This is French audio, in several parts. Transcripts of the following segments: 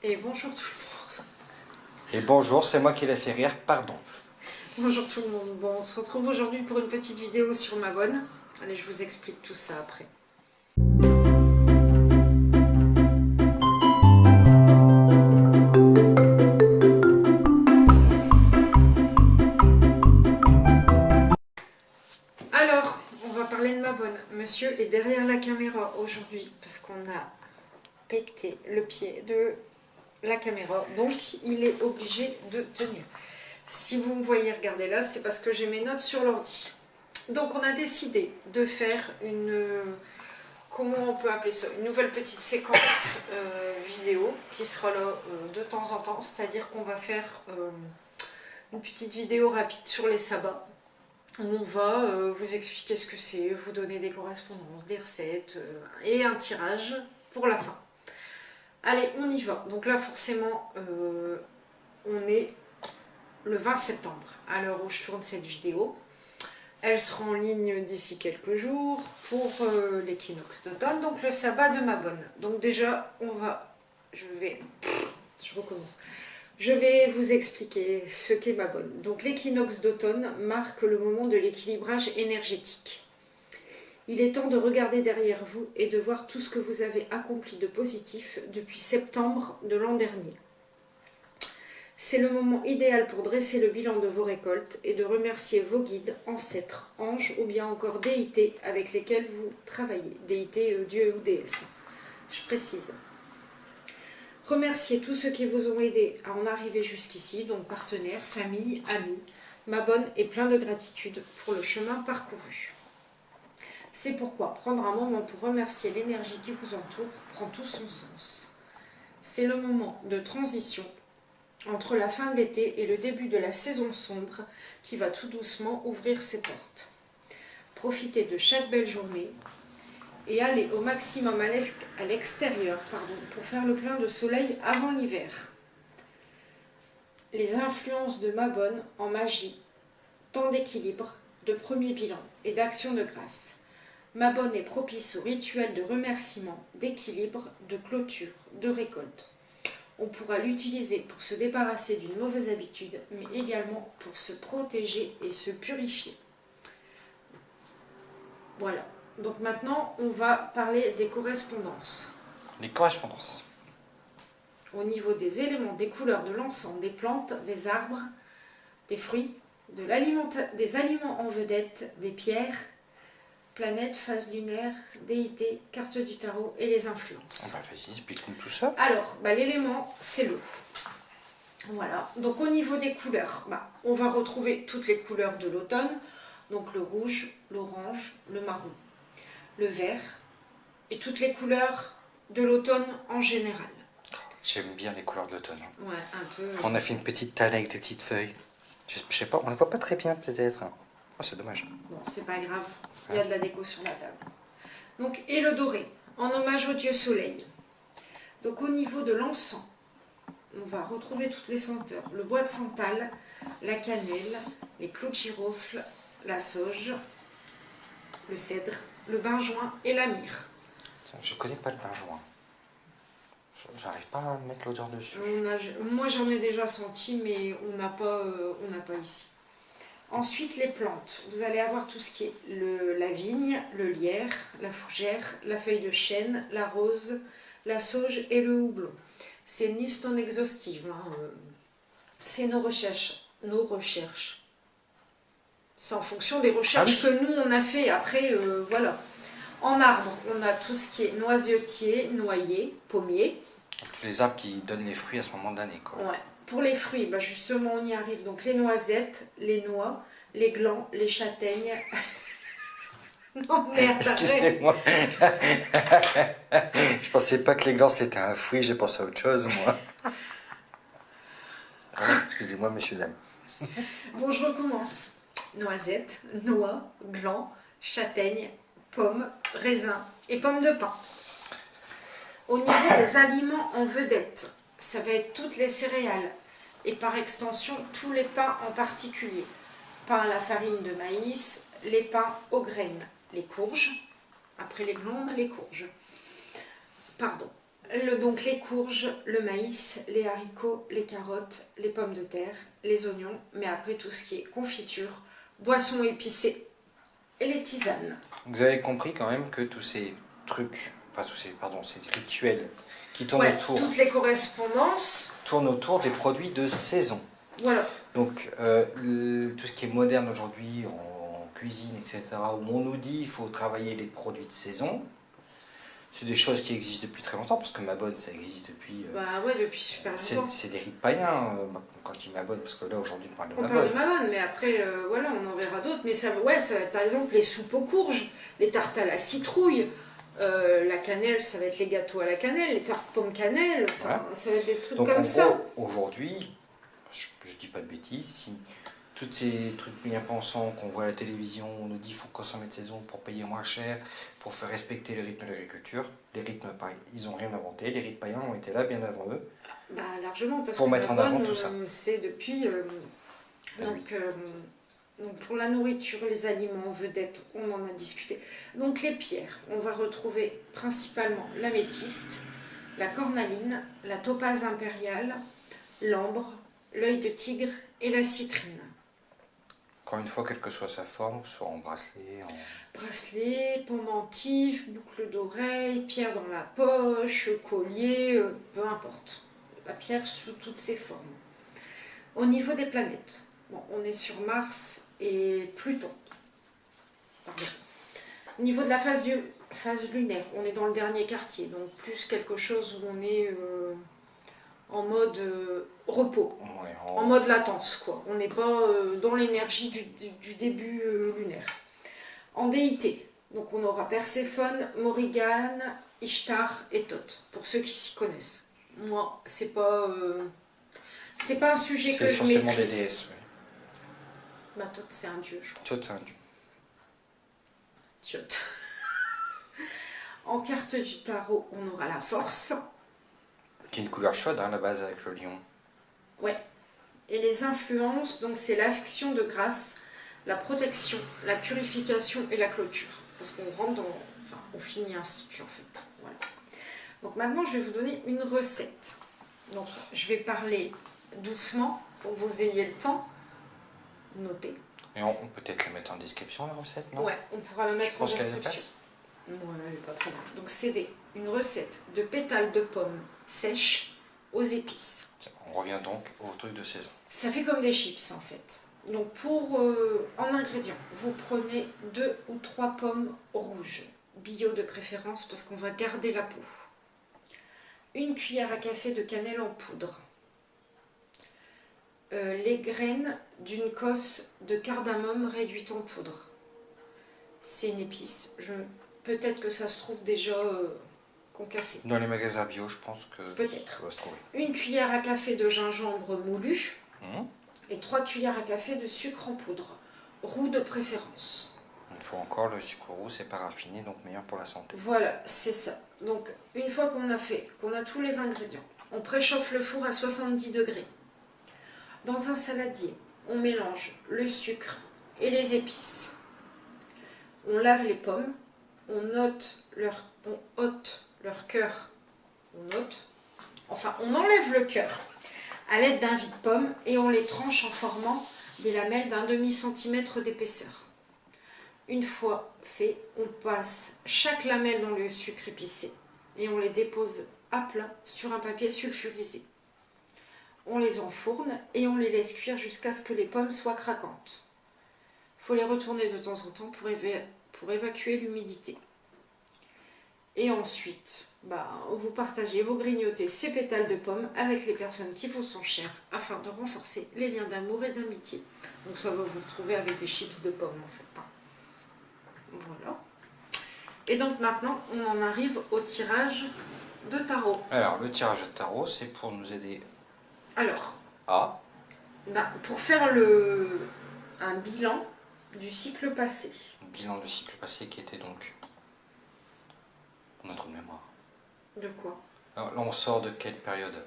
Et bonjour tout le monde. Et bonjour, c'est moi qui l'ai fait rire, pardon. Bonjour tout le monde. Bon, on se retrouve aujourd'hui pour une petite vidéo sur Mabonne. Allez, je vous explique tout ça après. Alors, on va parler de Mabonne. Monsieur est derrière la caméra aujourd'hui parce qu'on a pété le pied de la caméra. Donc, il est obligé de tenir. Si vous me voyez regarder là, c'est parce que j'ai mes notes sur l'ordi. Donc, on a décidé de faire une... comment on peut appeler ça? Une nouvelle petite séquence vidéo qui sera là de temps en temps. C'est-à-dire qu'on va faire une petite vidéo rapide sur les sabbats. Où on va vous expliquer ce que c'est, vous donner des correspondances, des recettes et un tirage pour la fin. Allez, on y va. Donc là, forcément, on est le 20 septembre, à l'heure où je tourne cette vidéo. Elle sera en ligne d'ici quelques jours pour l'équinoxe d'automne, donc le sabbat de Mabonne. Donc déjà, je recommence. Je vais vous expliquer ce qu'est Mabonne. Donc l'équinoxe d'automne marque le moment de l'équilibrage énergétique. Il est temps de regarder derrière vous et de voir tout ce que vous avez accompli de positif depuis septembre de l'an dernier. C'est le moment idéal pour dresser le bilan de vos récoltes et de remercier vos guides, ancêtres, anges ou bien encore déités avec lesquels vous travaillez. Déités, dieux ou déesses, je précise. Remerciez tous ceux qui vous ont aidé à en arriver jusqu'ici, donc partenaires, famille, amis. Mabonne est plein de gratitude pour le chemin parcouru. C'est pourquoi prendre un moment pour remercier l'énergie qui vous entoure prend tout son sens. C'est le moment de transition entre la fin de l'été et le début de la saison sombre qui va tout doucement ouvrir ses portes. Profitez de chaque belle journée et allez au maximum à l'extérieur pour faire le plein de soleil avant l'hiver. Les influences de Mabonne en magie, temps d'équilibre, de premier bilan et d'action de grâce. Mabonne est propice aux rituels de remerciement, d'équilibre, de clôture, de récolte. On pourra l'utiliser pour se débarrasser d'une mauvaise habitude, mais également pour se protéger et se purifier. Voilà. Donc maintenant, on va parler des correspondances. Les correspondances. Au niveau des éléments, des couleurs, de l'encens, des plantes, des arbres, des fruits, des aliments en vedette, des pierres, planètes, phases lunaires, déités, cartes du tarot et les influences. Vas-y, explique-nous tout ça. Alors, l'élément, c'est l'eau. Voilà. Donc au niveau des couleurs, on va retrouver toutes les couleurs de l'automne. Donc le rouge, l'orange, le marron, le vert et toutes les couleurs de l'automne en général. J'aime bien les couleurs de l'automne. Ouais, un peu. On a fait une petite table avec des petites feuilles. Je sais pas, on ne voit pas très bien peut-être. Oh, c'est dommage. Bon, c'est pas grave, il y a de la déco sur la table. Donc, et le doré, en hommage au dieu soleil. Donc au niveau de l'encens, on va retrouver toutes les senteurs. Le bois de santal, la cannelle, les clous de girofle, la sauge, le cèdre, le benjoin et la myrrhe. Je connais pas le benjoin. J'arrive pas à mettre l'odeur dessus. Moi j'en ai déjà senti, mais on n'a pas ici. Ensuite les plantes. Vous allez avoir tout ce qui est la vigne, le lierre, la fougère, la feuille de chêne, la rose, la sauge et le houblon. C'est une liste non exhaustive. C'est nos recherches. C'est en fonction des recherches que nous on a fait. Après, voilà. En arbre, on a tout ce qui est noisetier, noyer, pommier. Tous les arbres qui donnent les fruits à ce moment de l'année, quoi. Ouais. Pour les fruits, justement, on y arrive. Donc les noisettes, les noix, les glands, les châtaignes. Non, merde. Excusez-moi. Je pensais pas que les glands c'était un fruit, j'ai pensé à autre chose, moi. Excusez-moi, messieurs, dames. Bon, je recommence. Noisettes, noix, glands, châtaignes, pommes, raisins et pommes de pin. Au niveau des aliments en vedette, ça va être toutes les céréales et par extension tous les pains en particulier. Pain à la farine de maïs, les pains aux graines, les courges. Après les glands, on a les courges. Pardon. Donc les courges, le maïs, les haricots, les carottes, les pommes de terre, les oignons, mais après tout ce qui est confiture, boissons épicées et les tisanes. Vous avez compris quand même que tous ces trucs, enfin ces rituels qui tournent Ouais, toutes les correspondances. Tournent autour des produits de saison. Voilà. Donc tout ce qui est moderne aujourd'hui en cuisine, etc., où on nous dit qu'il faut travailler les produits de saison, c'est des choses qui existent depuis très longtemps, parce que ma bonne, ça existe depuis... Bah ouais, depuis super longtemps. C'est des rites païens, quand je dis ma bonne, parce que là aujourd'hui on parle de On ma parle bonne. de ma bonne, mais après, voilà, on en verra d'autres. Mais ça, ouais, ça va être par exemple les soupes aux courges, les tartes à la citrouille, la cannelle, ça va être les gâteaux à la cannelle, les tartes pommes cannelle, enfin, Ouais. ça va être des trucs Donc, comme en ça. gros, aujourd'hui, je dis pas de bêtises, si tous ces trucs bien pensants qu'on voit à la télévision, on nous dit qu'il faut consommer de saison pour payer moins cher, pour faire respecter les rythmes de l'agriculture, les rythmes païens, ils n'ont rien inventé, les rites païens ont été là bien avant eux. Bah, largement, parce Pour que mettre ma en avant bonne, tout ça. c'est depuis... donc pour la nourriture, les aliments vedettes, on en a discuté. Donc les pierres, on va retrouver principalement l'améthyste, la cornaline, la topaze impériale, l'ambre, l'œil de tigre et la citrine. Encore une fois, quelle que soit sa forme, soit en bracelet, Bracelet, pendentif, boucle d'oreille, pierre dans la poche, collier, peu importe. La pierre sous toutes ses formes. Au niveau des planètes, bon, on est sur Mars et Pluton. Pardon. Au niveau de la phase lunaire, on est dans le dernier quartier, donc plus quelque chose où on est en mode repos, ouais, en mode latence, quoi. On n'est pas dans l'énergie du début lunaire. En déité, donc on aura Perséphone, Morrigan, Ishtar et Thoth, pour ceux qui s'y connaissent. Moi, c'est pas un sujet que je c'est essentiellement des maîtrise. déesses. Oui. Bah, Thoth, c'est un dieu, je crois. Thoth, c'est un dieu. Thoth. En carte du tarot, on aura la force. Qui est une couleur chaude, à la base, avec le lion. Ouais. Et les influences, donc c'est l'action de grâce, la protection, la purification et la clôture. Parce qu'on rentre dans... Enfin, on finit un cycle, en fait. Voilà. Donc maintenant, je vais vous donner une recette. Donc, je vais parler doucement pour que vous ayez le temps. Notez. Et on peut peut-être la mettre en description, la recette, non? Ouais, on pourra la mettre en Je pense qu'elle description. dépasse. Bon, elle n'est pas trop mal. Donc, c'est une recette de pétales de pommes sèches aux épices. Tiens, on revient donc au truc de saison. Ça fait comme des chips, en fait. Donc, en ingrédients, vous prenez 2 ou 3 pommes rouges, bio de préférence, parce qu'on va garder la peau. 1 cuillère à café de cannelle en poudre. Les graines d'une cosse de cardamome réduite en poudre. C'est une épice. Peut-être que ça se trouve déjà concassé. Dans les magasins bio, je pense que Peut-être. ça va se trouver. 1 cuillère à café de gingembre moulu Mmh. et 3 cuillères à café de sucre en poudre, roux de préférence. Une fois encore, le sucre roux, c'est pas raffiné, donc meilleur pour la santé. Voilà, c'est ça. Donc, une fois qu'on a tous les ingrédients, on préchauffe le four à 70 degrés. Dans un saladier, on mélange le sucre et les épices. On lave les pommes, on ôte leur cœur. On enlève le cœur à l'aide d'un vide-pomme et on les tranche en formant des lamelles d'1 demi-centimètre d'épaisseur. Une fois fait, on passe chaque lamelle dans le sucre épicé et on les dépose à plat sur un papier sulfurisé. On les enfourne et on les laisse cuire jusqu'à ce que les pommes soient craquantes. Il faut les retourner de temps en temps pour évacuer l'humidité. Et ensuite, vous partagez, vous grignotez ces pétales de pommes avec les personnes qui vous sont chères afin de renforcer les liens d'amour et d'amitié. Donc ça va vous retrouver avec des chips de pommes en fait. Voilà. Et donc maintenant, on en arrive au tirage de tarot. Alors, le tirage de tarot, c'est pour nous aider Alors, à... pour faire un bilan du cycle passé. bilan du cycle passé qui était donc pour notre mémoire. De quoi? Alors, là, on sort de quelle période?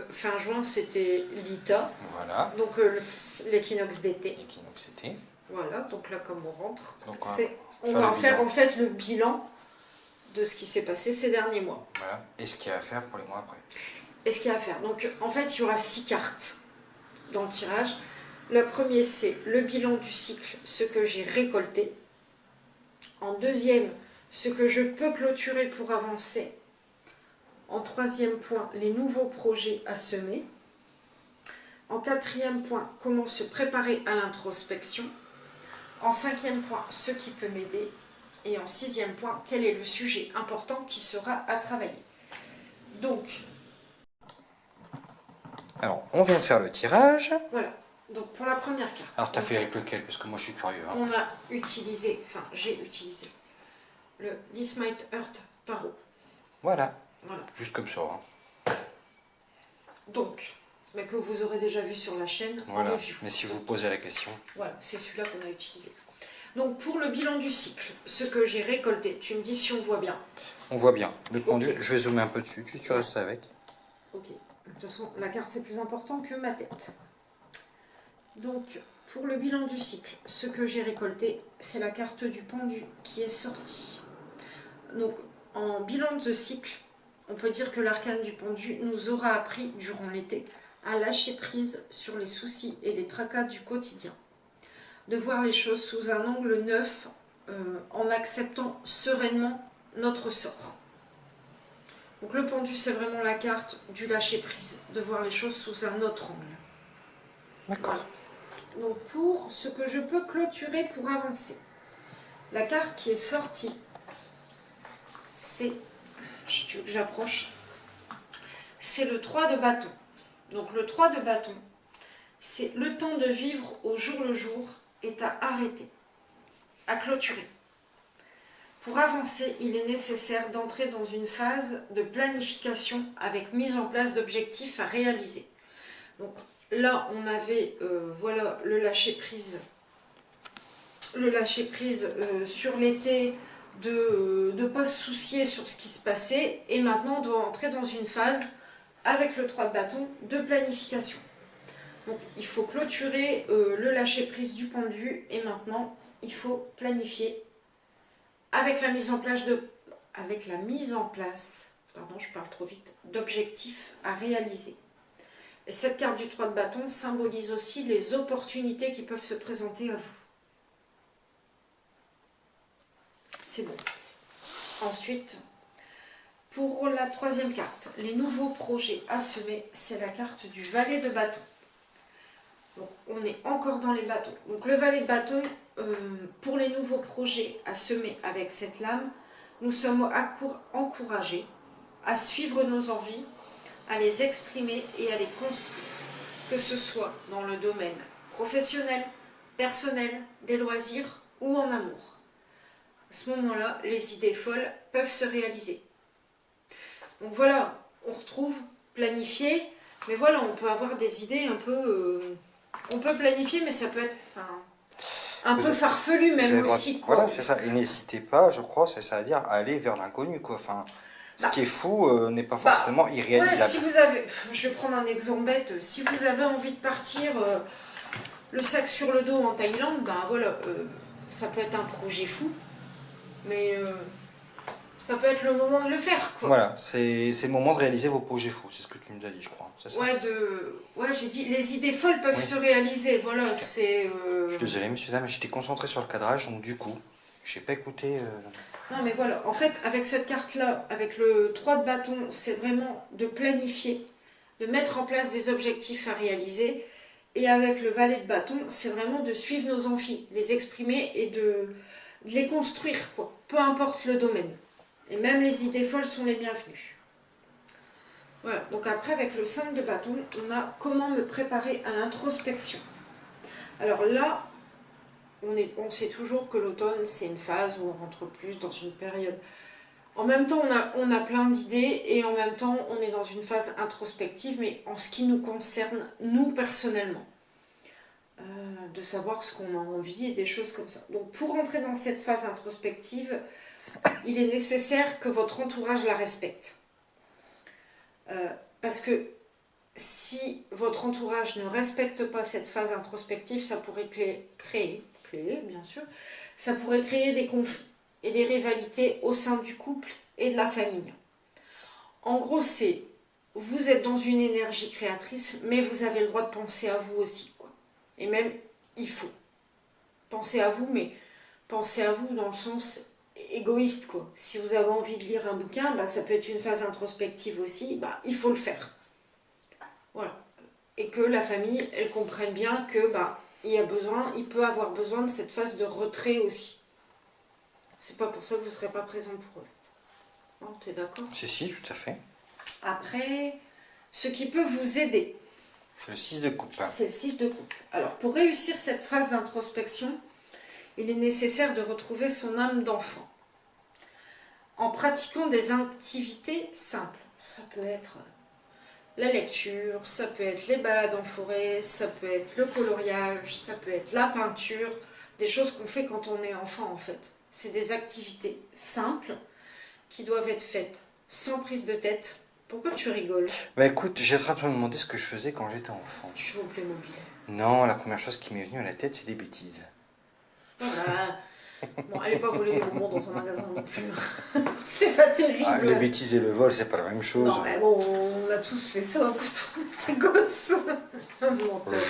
Fin juin, c'était l'ITA. Voilà. Donc l'équinoxe d'été. L'équinoxe été. Voilà, donc là comme on rentre, Donc, on va faire en fait le bilan de ce qui s'est passé ces derniers mois. Voilà. Et ce qu'il y a à faire pour les mois après. Et ce qu'il y a à faire. Donc en fait, il y aura 6 cartes dans le tirage. Le premier, c'est le bilan du cycle, ce que j'ai récolté. En deuxième, ce que je peux clôturer pour avancer. En troisième point, les nouveaux projets à semer. En quatrième point, comment se préparer à l'introspection. En cinquième point, ce qui peut m'aider. Et en sixième point, quel est le sujet important qui sera à travailler. Donc, alors, on vient de faire le tirage. voilà. Donc, pour la première carte. Alors, tu as fait avec lequel? Parce que moi, je suis curieux. Hein. On a utilisé, enfin, j'ai utilisé le This Might Hurt Tarot. Voilà. Voilà. Juste comme ça. Hein. Donc, mais que vous aurez déjà vu sur la chaîne Voilà. en review. Mais si vous posez la question. Voilà, c'est celui-là qu'on a utilisé. Donc, pour le bilan du cycle, ce que j'ai récolté, tu me dis si on voit bien. On voit bien. Le pendu, Ok. je vais zoomer un peu dessus. Tu restes avec. Ok. De toute façon, la carte, c'est plus important que ma tête. Donc, pour le bilan du cycle, ce que j'ai récolté, c'est la carte du pendu qui est sortie. Donc, en bilan de cycle, on peut dire que l'arcane du pendu nous aura appris, durant l'été, à lâcher prise sur les soucis et les tracas du quotidien. De voir les choses sous un angle neuf, en acceptant sereinement notre sort. Donc le pendu, c'est vraiment la carte du lâcher prise, de voir les choses sous un autre angle. D'accord. Voilà. Donc pour ce que je peux clôturer pour avancer, la carte qui est sortie, c'est, tu veux que j'approche, c'est le 3 de bâton. Donc le 3 de bâton, c'est le temps de vivre au jour le jour est à arrêter, à clôturer. Pour avancer, il est nécessaire d'entrer dans une phase de planification avec mise en place d'objectifs à réaliser. Donc là, on avait voilà, le lâcher prise sur l'été, de ne pas se soucier sur ce qui se passait, et maintenant on doit entrer dans une phase avec le 3 de bâton de planification. Donc il faut clôturer le lâcher prise du pendu, et maintenant il faut planifier avec la mise en place d'objectifs à réaliser. Et cette carte du 3 de bâton symbolise aussi les opportunités qui peuvent se présenter à vous. C'est bon. Ensuite, pour la troisième carte, les nouveaux projets à semer, c'est la carte du valet de bâton. Donc on est encore dans les bâtons. Donc le valet de bâton, pour les nouveaux projets à semer avec cette lame, nous sommes encouragés à suivre nos envies, à les exprimer et à les construire, que ce soit dans le domaine professionnel, personnel, des loisirs ou en amour. À ce moment-là, les idées folles peuvent se réaliser. Donc voilà, on retrouve planifier, mais voilà, on peut avoir des idées un peu... on peut planifier, mais ça peut être un peu farfelu même aussi. Quoi. Voilà, c'est ça. Et n'hésitez pas, je crois, c'est ça à dire, à aller vers l'inconnu. Enfin, ce qui est fou n'est pas forcément irréalisable. Ouais, si vous avez, je vais prendre un exemple bête, si vous avez envie de partir le sac sur le dos en Thaïlande, ben voilà, ça peut être un projet fou, mais ça peut être le moment de le faire. Quoi. Voilà, c'est le moment de réaliser vos projets fous, c'est ce que tu nous as dit, je crois. Ça ouais, j'ai dit, les idées folles peuvent se réaliser, voilà, c'est... Je suis désolé, messieurs, dames, j'étais concentré sur le cadrage, donc du coup, je n'ai pas écouté... Non, mais voilà, en fait, avec cette carte-là, avec le 3 de bâton, c'est vraiment de planifier, de mettre en place des objectifs à réaliser, et avec le valet de bâton, c'est vraiment de suivre nos envies, les exprimer et de les construire, quoi, peu importe le domaine. Et même les idées folles sont les bienvenues. Voilà, donc après avec le 5 de bâton, on a comment me préparer à l'introspection. Alors là, on sait toujours que l'automne, c'est une phase où on rentre plus dans une période. En même temps, on a plein d'idées et en même temps, on est dans une phase introspective, mais en ce qui nous concerne, nous personnellement. De savoir ce qu'on a envie et des choses comme ça. Donc pour entrer dans cette phase introspective, il est nécessaire que votre entourage la respecte. Parce que si votre entourage ne respecte pas cette phase introspective, ça pourrait créer, bien sûr, ça pourrait créer des conflits et des rivalités au sein du couple et de la famille. En gros, c'est, vous êtes dans une énergie créatrice, mais vous avez le droit de penser à vous aussi, quoi. Et même, il faut penser à vous, mais pensez à vous dans le sens égoïste, quoi. Si vous avez envie de lire un bouquin, bah, ça peut être une phase introspective aussi, bah, il faut le faire. Voilà. Et que la famille, elle comprenne bien que bah, il peut avoir besoin de cette phase de retrait aussi. C'est pas pour ça que vous ne serez pas présent pour eux. Non, t'es d'accord? Si, tout à fait. Après, ce qui peut vous aider. C'est le 6 de coupe. C'est le 6 de coupe. Alors, pour réussir cette phase d'introspection, il est nécessaire de retrouver son âme d'enfant. En pratiquant des activités simples. Ça peut être la lecture, ça peut être les balades en forêt, ça peut être le coloriage, ça peut être la peinture, des choses qu'on fait quand on est enfant en fait. C'est des activités simples qui doivent être faites sans prise de tête. Pourquoi tu rigoles? Bah écoute, j'étais en train de me demander ce que je faisais quand j'étais enfant. Tu joues au Playmobil. Non, la première chose qui m'est venue à la tête, c'est des bêtises. Voilà. Bon, allez pas voler les bonbons dans un magasin non plus. C'est pas terrible. Ah, les bêtises et le vol, c'est pas la même chose. Non, mais bon, on a tous fait ça quand on était gosse.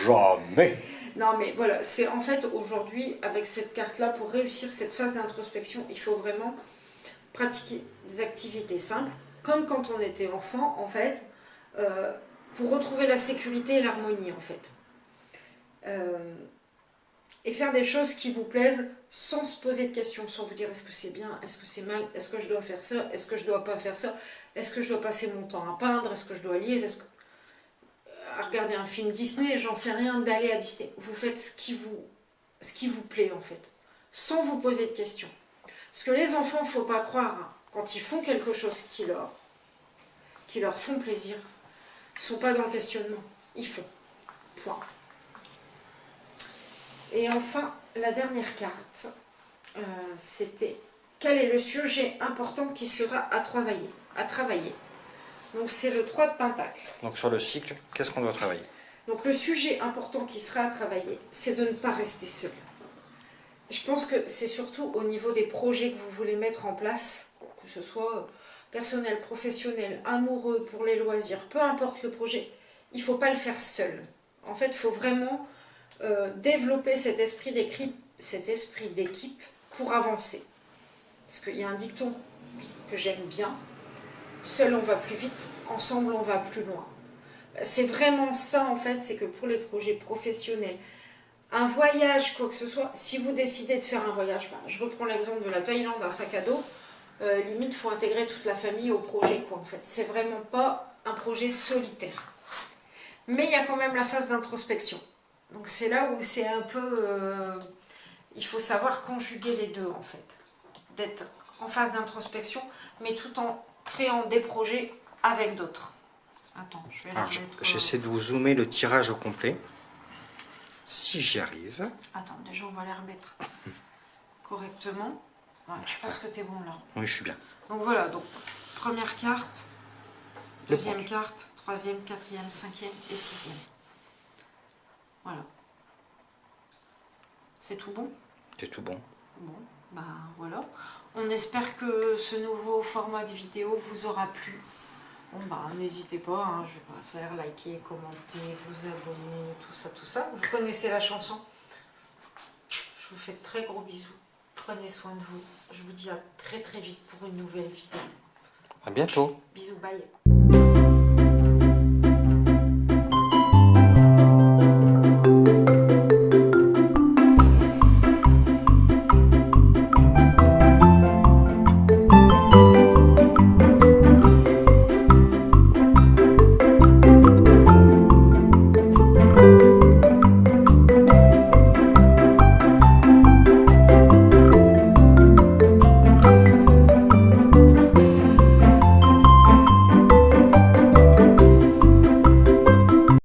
Jamais. Non, mais voilà, c'est en fait aujourd'hui, avec cette carte-là, pour réussir cette phase d'introspection, il faut vraiment pratiquer des activités simples, comme quand on était enfant, en fait, pour retrouver la sécurité et l'harmonie, en fait. Et faire des choses qui vous plaisent sans se poser de questions, sans vous dire est-ce que c'est bien, est-ce que c'est mal, est-ce que je dois faire ça, est-ce que je dois pas faire ça, est-ce que je dois passer mon temps à peindre, est-ce que je dois lire, est-ce que... à regarder un film Disney, j'en sais rien, d'aller à Disney. Vous faites ce qui vous plaît en fait, sans vous poser de questions. Parce que les enfants, il ne faut pas croire, hein, quand ils font quelque chose qui leur font plaisir, ils ne sont pas dans le questionnement, ils font. Point. Et enfin, la dernière carte, c'était quel est le sujet important qui sera à travailler. Donc c'est le 3 de Pentacle. Donc sur le cycle, qu'est-ce qu'on doit travailler? Donc le sujet important qui sera à travailler, c'est de ne pas rester seul. Je pense que c'est surtout au niveau des projets que vous voulez mettre en place, que ce soit personnel, professionnel, amoureux, pour les loisirs, peu importe le projet, il ne faut pas le faire seul. En fait, il faut vraiment développer cet esprit d'équipe pour avancer. Parce qu'il y a un dicton que j'aime bien, seul on va plus vite, ensemble on va plus loin. C'est vraiment ça en fait, c'est que pour les projets professionnels, un voyage, quoi que ce soit, si vous décidez de faire un voyage, je reprends l'exemple de la Thaïlande, un sac à dos, limite il faut intégrer toute la famille au projet, quoi, en fait. C'est vraiment pas un projet solitaire. Mais il y a quand même la phase d'introspection. Donc c'est là où c'est un peu... il faut savoir conjuguer les deux en fait. D'être en phase d'introspection, mais tout en créant des projets avec d'autres. Attends, je vais la remettre... J'essaie de vous zoomer le tirage au complet. Si j'y arrive. Attends, déjà on va les remettre correctement. Ouais, je pense que tu es bon là. Oui, je suis bien. Donc voilà, donc première carte, deuxième carte, troisième, quatrième, cinquième et sixième. Voilà. C'est tout bon? C'est tout bon. Bon, bah voilà. On espère que ce nouveau format de vidéo vous aura plu. Bon bah n'hésitez pas, hein, je vais faire liker, commenter, vous abonner, tout ça. Vous connaissez la chanson. Je vous fais de très gros bisous. Prenez soin de vous. Je vous dis à très vite pour une nouvelle vidéo. À bientôt. Bisous, bye.